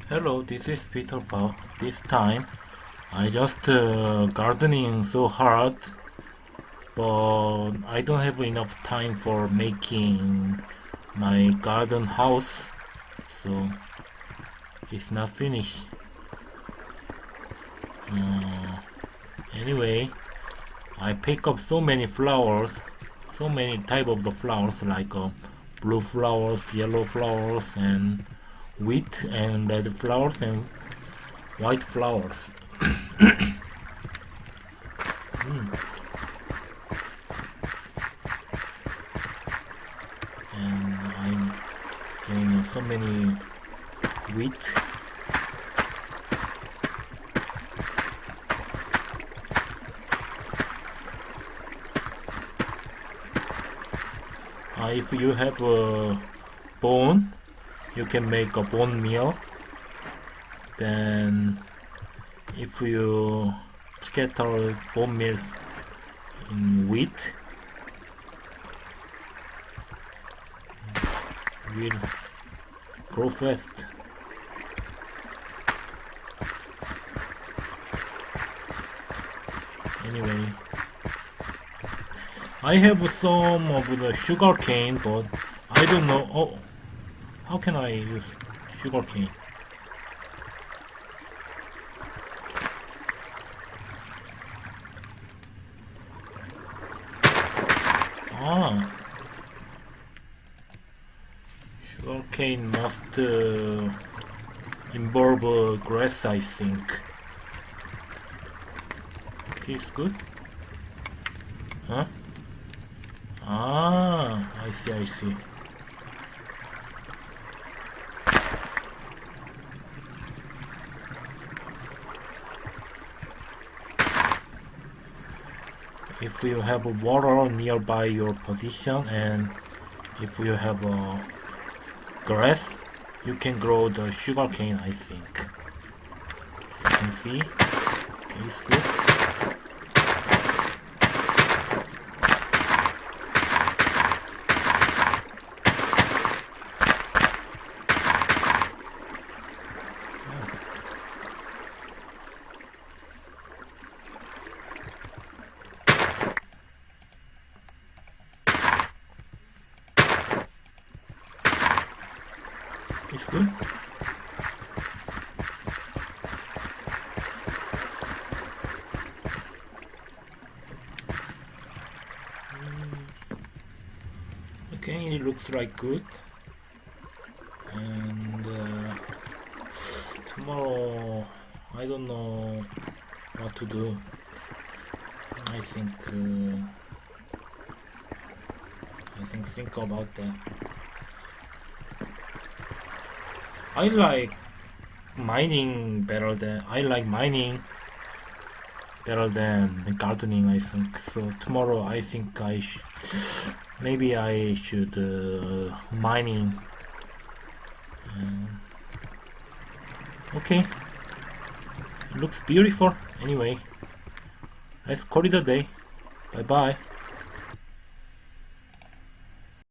Hello, this is Peter Pao. This time, I just gardening so hard, but I don't have enough time for making my garden house, so it's not finished. Uh, anyway, I pick up so many flowers, so many type of the flowers like blue flowers, yellow flowers, and wheat and red flowers and white flowers. Mm. And I'm getting so many wheat. If you have a bone, you can make a bone meal. Then if you scatter bone meals in wheat, will grow fast. Anyway, I have some of the sugar cane, but I don't know. Oh, how can I use sugar cane? Ah, sugar cane must involve grass, I think. Okay, it's good. Huh? Ah, I see, I see. If you have water nearby your position and if you have grass, you can grow the sugar cane, I think. You can see. Okay, it's good. It's good. Okay, it looks like good. And tomorrow, I don't know what to do. I think about that. I like mining better than gardening, I think. So tomorrow I think maybe I should mining. Okay, it looks beautiful. Anyway, let's call it a day. Bye bye.